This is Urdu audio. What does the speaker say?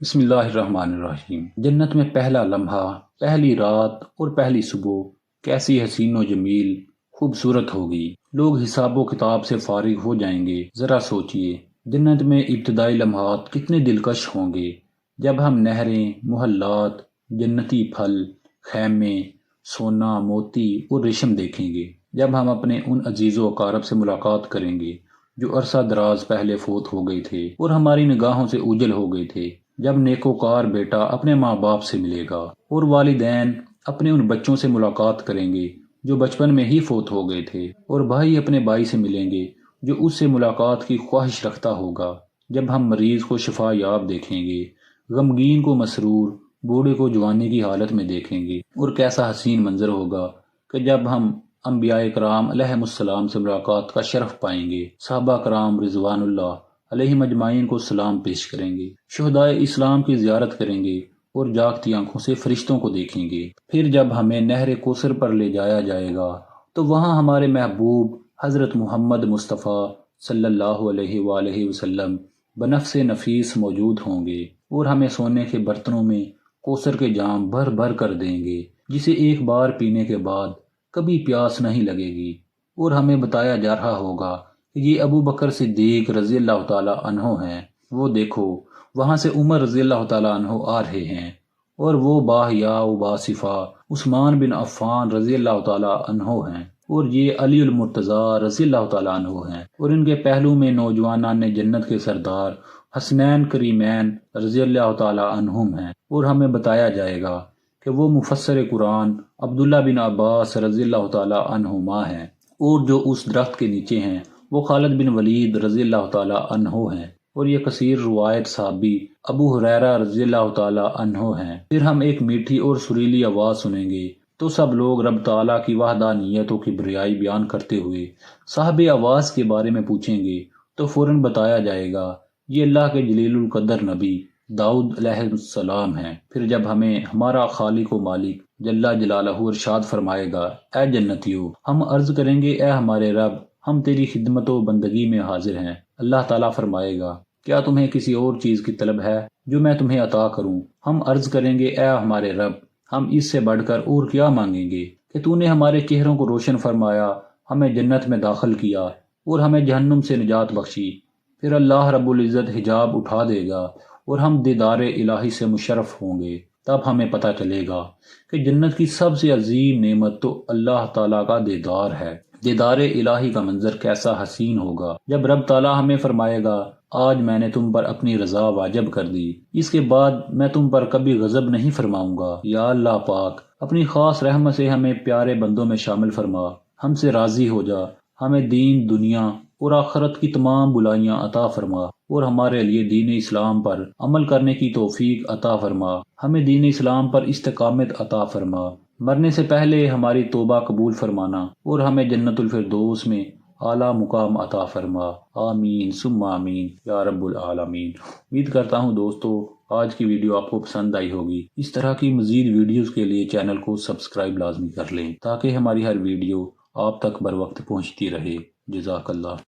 بسم اللہ الرحمن الرحیم۔ جنت میں پہلا لمحہ، پہلی رات اور پہلی صبح کیسی حسین و جمیل خوبصورت ہوگی۔ لوگ حساب و کتاب سے فارغ ہو جائیں گے۔ ذرا سوچئے، جنت میں ابتدائی لمحات کتنے دلکش ہوں گے، جب ہم نہریں، محلات، جنتی پھل، خیمے، سونا، موتی اور ریشم دیکھیں گے۔ جب ہم اپنے ان عزیز و اقارب سے ملاقات کریں گے جو عرصہ دراز پہلے فوت ہو گئے تھے اور ہماری نگاہوں سے اوجھل ہو گئے تھے۔ جب نیکوکار بیٹا اپنے ماں باپ سے ملے گا اور والدین اپنے ان بچوں سے ملاقات کریں گے جو بچپن میں ہی فوت ہو گئے تھے، اور بھائی اپنے بھائی سے ملیں گے جو اس سے ملاقات کی خواہش رکھتا ہوگا۔ جب ہم مریض کو شفا یاب دیکھیں گے، غمگین کو مسرور، بوڑھے کو جوانی کی حالت میں دیکھیں گے، اور کیسا حسین منظر ہوگا کہ جب ہم انبیاء کرام علیہم السلام سے ملاقات کا شرف پائیں گے، صحابہ کرام رضوان اللہ علیہم اجمعین کو سلام پیش کریں گے، شہدائے اسلام کی زیارت کریں گے اور جاگتی آنکھوں سے فرشتوں کو دیکھیں گے۔ پھر جب ہمیں نہر کوثر پر لے جایا جائے گا تو وہاں ہمارے محبوب حضرت محمد مصطفیٰ صلی اللہ علیہ وآلہ وسلم بنفس نفیس موجود ہوں گے اور ہمیں سونے کے برتنوں میں کوثر کے جام بھر بھر کر دیں گے، جسے ایک بار پینے کے بعد کبھی پیاس نہیں لگے گی، اور ہمیں بتایا جا رہا ہوگا کہ یہ ابو بکر صدیق رضی اللہ تعالی عنہ ہیں، وہ دیکھو وہاں سے عمر رضی اللہ تعالی عنہ آ رہے ہیں، اور وہ باحیا و باصفا عثمان بن عفان رضی اللہ تعالی عنہ ہیں، اور یہ علی المرتضیٰ رضی اللہ تعالی عنہ ہیں، اور ان کے پہلو میں نوجوانان جنت کے سردار حسنین کریمین رضی اللہ تعالی عنہم ہیں، اور ہمیں بتایا جائے گا کہ وہ مفسر قرآن عبداللہ بن عباس رضی اللہ تعالی عنہما ہیں، اور جو اس درخت کے نیچے ہیں وہ خالد بن ولید رضی اللہ تعالی عنہ ہیں، اور یہ کثیر روایت صحابی ابو ہریرہ رضی اللہ تعالی عنہ ہیں۔ پھر ہم ایک میٹھی اور سریلی آواز سنیں گے تو سب لوگ رب تعالیٰ کی وحدانیت و کبریائی بیان کرتے ہوئے صاحب آواز کے بارے میں پوچھیں گے تو فوراً بتایا جائے گا یہ اللہ کے جلیل القدر نبی داؤد علیہ السلام ہیں۔ پھر جب ہمیں ہمارا خالق و مالک جل جلالہ ارشاد فرمائے گا، اے جنتیو، ہم عرض کریں گے اے ہمارے رب، ہم تیری خدمت و بندگی میں حاضر ہیں۔ اللہ تعالیٰ فرمائے گا، کیا تمہیں کسی اور چیز کی طلب ہے جو میں تمہیں عطا کروں؟ ہم عرض کریں گے اے ہمارے رب، ہم اس سے بڑھ کر اور کیا مانگیں گے کہ تو نے ہمارے چہروں کو روشن فرمایا، ہمیں جنت میں داخل کیا اور ہمیں جہنم سے نجات بخشی۔ پھر اللہ رب العزت حجاب اٹھا دے گا اور ہم دیدار الہی سے مشرف ہوں گے۔ تب ہمیں پتہ چلے گا کہ جنت کی سب سے عظیم نعمت تو اللہ تعالیٰ کا دیدار ہے۔ دیدار الہی کا منظر کیسا حسین ہوگا جب رب تعالیٰ ہمیں فرمائے گا، آج میں نے تم پر اپنی رضا واجب کر دی، اس کے بعد میں تم پر کبھی غضب نہیں فرماؤں گا۔ یا اللہ پاک، اپنی خاص رحمت سے ہمیں پیارے بندوں میں شامل فرما، ہم سے راضی ہو جا، ہمیں دین، دنیا اور آخرت کی تمام بلائیاں عطا فرما، اور ہمارے لیے دین اسلام پر عمل کرنے کی توفیق عطا فرما، ہمیں دین اسلام پر استقامت عطا فرما، مرنے سے پہلے ہماری توبہ قبول فرمانا، اور ہمیں جنت الفردوس میں اعلیٰ مقام عطا فرما۔ آمین ثم آمین یا رب العالمین۔ امید کرتا ہوں دوستو آج کی ویڈیو آپ کو پسند آئی ہوگی۔ اس طرح کی مزید ویڈیوز کے لیے چینل کو سبسکرائب لازمی کر لیں تاکہ ہماری ہر ویڈیو آپ تک بر وقت پہنچتی رہے۔ جزاک اللہ۔